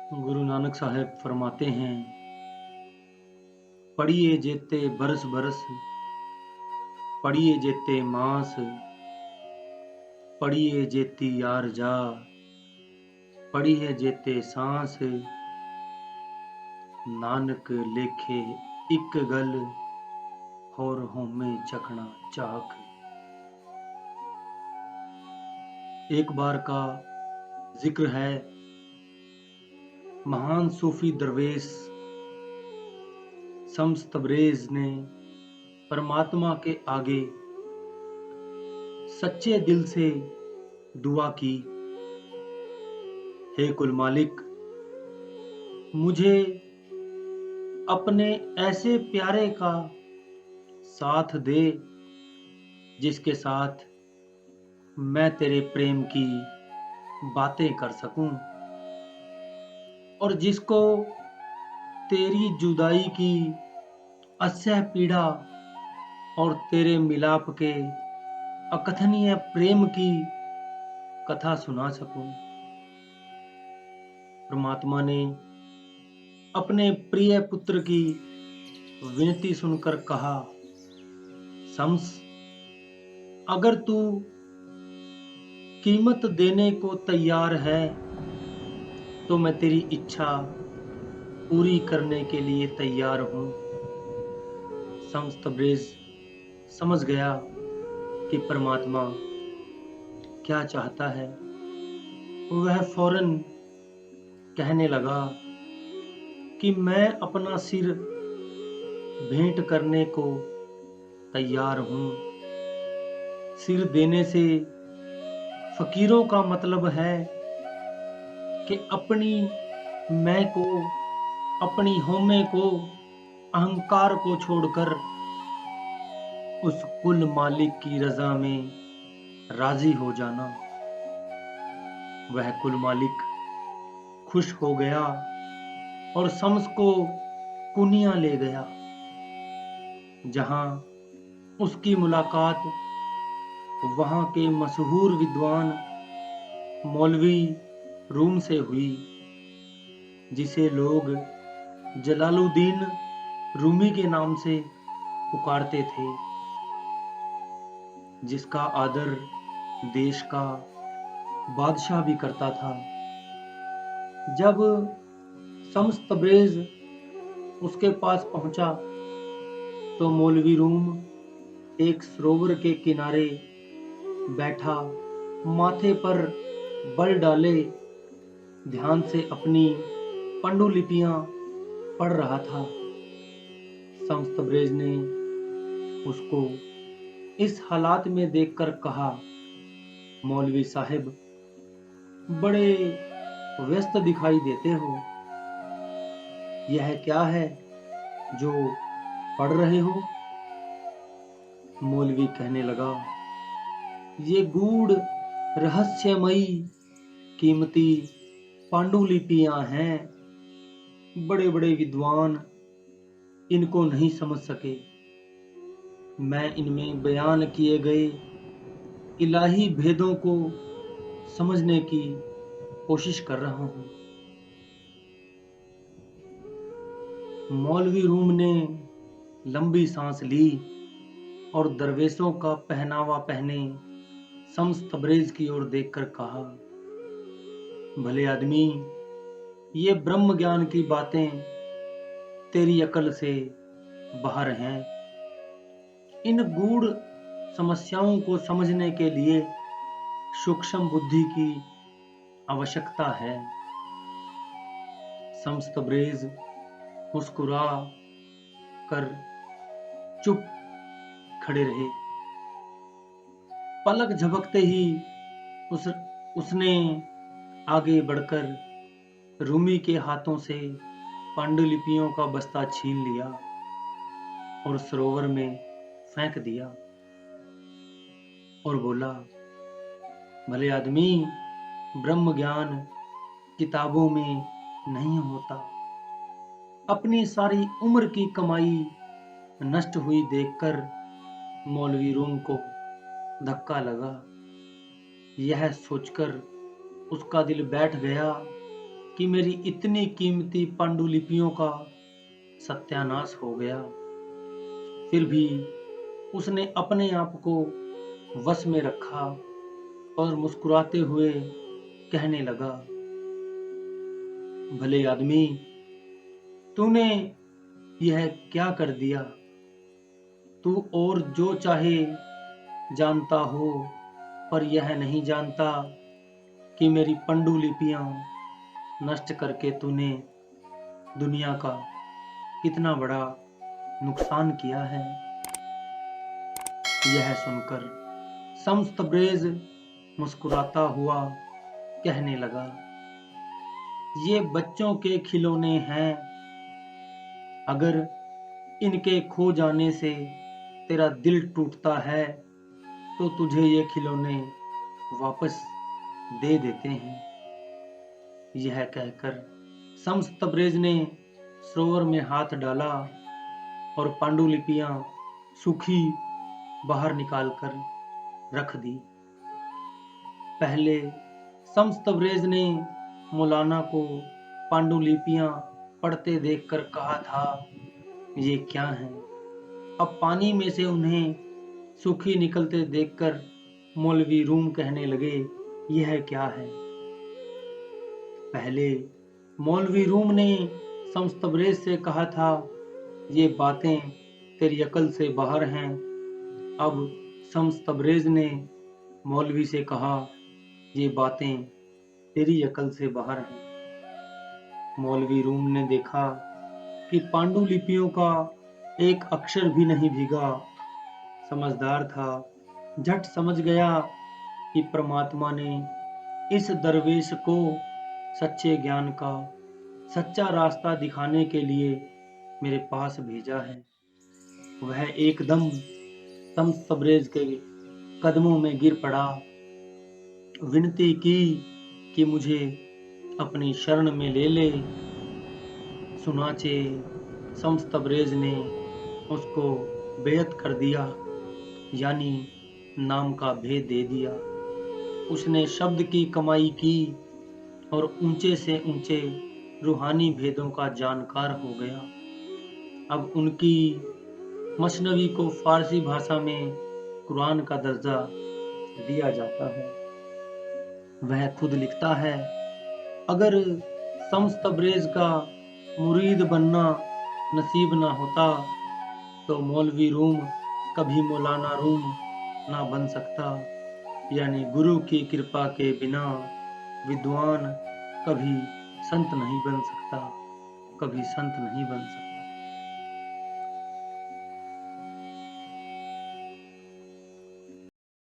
गुरु नानक साहब फरमाते हैं, पढ़िए जेते बरस बरस, पढ़िए जेते मास, पढ़िए जेती यार जा, पढ़िए जेते सांस, नानक लेखे इक गल, होर होमे चखना चाक। एक बार का जिक्र है, महान सूफी दरवेश शम्स तबरेज ने परमात्मा के आगे सच्चे दिल से दुआ की, हे कुल मालिक, मुझे अपने ऐसे प्यारे का साथ दे जिसके साथ मैं तेरे प्रेम की बातें कर सकूं और जिसको तेरी जुदाई की असह्य पीड़ा और तेरे मिलाप के अकथनीय प्रेम की कथा सुना सकूं। परमात्मा ने अपने प्रिय पुत्र की विनती सुनकर कहा, शम्स, अगर तू कीमत देने को तैयार है तो मैं तेरी इच्छा पूरी करने के लिए तैयार हूं। शम्स तबरेज समझ गया कि परमात्मा क्या चाहता है। वह फौरन कहने लगा कि मैं अपना सिर भेंट करने को तैयार हूं। सिर देने से फकीरों का मतलब है कि अपनी मैं को, अपनी होमे को, अहंकार को छोड़कर उस कुल मालिक की रजा में राजी हो जाना। वह कुल मालिक खुश हो गया और शम्स को कुनिया ले गया, जहां उसकी मुलाकात वहां के मशहूर विद्वान मौलवी रूम से हुई, जिसे लोग जलालुद्दीन रूमी के नाम से पुकारते थे, जिसका आदर देश का बादशाह भी करता था। जब शम्स तबरेज उसके पास पहुंचा तो मौलवी रूम एक सरोवर के किनारे बैठा, माथे पर बल डाले ध्यान से अपनी पांडुलिपियां पढ़ रहा था। शम्स तबरेज ने उसको इस हालात में देखकर कहा, मौलवी साहिब, बड़े व्यस्त दिखाई देते हो, यह क्या है जो पढ़ रहे हो? मौलवी कहने लगा, ये गूढ़ रहस्यमयी कीमती पांडुलिपियां हैं। बड़े बड़े विद्वान इनको नहीं समझ सके। मैं इनमें बयान किए गए इलाही भेदों को समझने की कोशिश कर रहा हूं। मौलवी रूम ने लंबी सांस ली और दरवेशों का पहनावा पहने शम्स तबरेज की ओर देखकर कहा, भले आदमी, ये ब्रह्म ज्ञान की बातें तेरी अकल से बाहर हैं। इन गूढ़ समस्याओं को समझने के लिए सूक्ष्म बुद्धि की आवश्यकता है। शम्स तबरेज मुस्कुरा कर चुप खड़े रहे। पलक झपकते ही उसने आगे बढ़कर रूमी के हाथों से पांडुलिपियों का बस्ता छीन लिया और सरोवर में फेंक दिया और बोला, भले आदमी, ब्रह्म ज्ञान किताबों में नहीं होता। अपनी सारी उम्र की कमाई नष्ट हुई देखकर मौलवी रूम को धक्का लगा। यह सोचकर उसका दिल बैठ गया कि मेरी इतनी कीमती पांडुलिपियों का सत्यानाश हो गया। फिर भी उसने अपने आप को वश में रखा और मुस्कुराते हुए कहने लगा, भले आदमी, तूने यह क्या कर दिया? तू और जो चाहे जानता हो, पर यह नहीं जानता कि मेरी पांडुलिपियां नष्ट करके तूने दुनिया का कितना बड़ा नुकसान किया है। यह सुनकर समस्तब्रेज मुस्कुराता हुआ कहने लगा, ये बच्चों के खिलौने हैं। अगर इनके खो जाने से तेरा दिल टूटता है तो तुझे ये खिलौने वापस दे देते हैं। यह कहकर समस्तब्रेज ने सरोवर में हाथ डाला और पांडुलिपियां सूखी बाहर निकालकर रख दी। पहले समस्तब्रेज ने मौलाना को पांडुलिपियां पढ़ते देखकर कहा था, ये क्या है? अब पानी में से उन्हें सूखी निकलते देखकर मौलवी रूम कहने लगे, यह क्या है? पहले मौलवी रूम ने समस्तब्रेज से कहा था, ये बातें तेरी अकल से बाहर हैं। अब समस्तब्रेज ने मौलवी से कहा, ये बातें तेरी अकल से बाहर हैं। मौलवी रूम ने देखा कि पांडुलिपियों का एक अक्षर भी नहीं भीगा। समझदार था, झट समझ गया कि परमात्मा ने इस दरवेश को सच्चे ज्ञान का सच्चा रास्ता दिखाने के लिए मेरे पास भेजा है। वह एकदम समस्तब्रेज के कदमों में गिर पड़ा, विनती की कि मुझे अपनी शरण में ले ले। सुनाचे समस्तब्रेज ने उसको बेअत कर दिया, यानी नाम का भेद दे दिया। उसने शब्द की कमाई की और ऊंचे से ऊंचे रूहानी भेदों का जानकार हो गया। अब उनकी मसनवी को फारसी भाषा में कुरान का दर्जा दिया जाता है। वह खुद लिखता है, अगर समस्तब्रेज का मुरीद बनना नसीब ना होता तो मौलवी रूम कभी मौलाना रूम ना बन सकता, यानी गुरु की कृपा के बिना विद्वान कभी संत नहीं बन सकता, कभी संत नहीं बन सकता।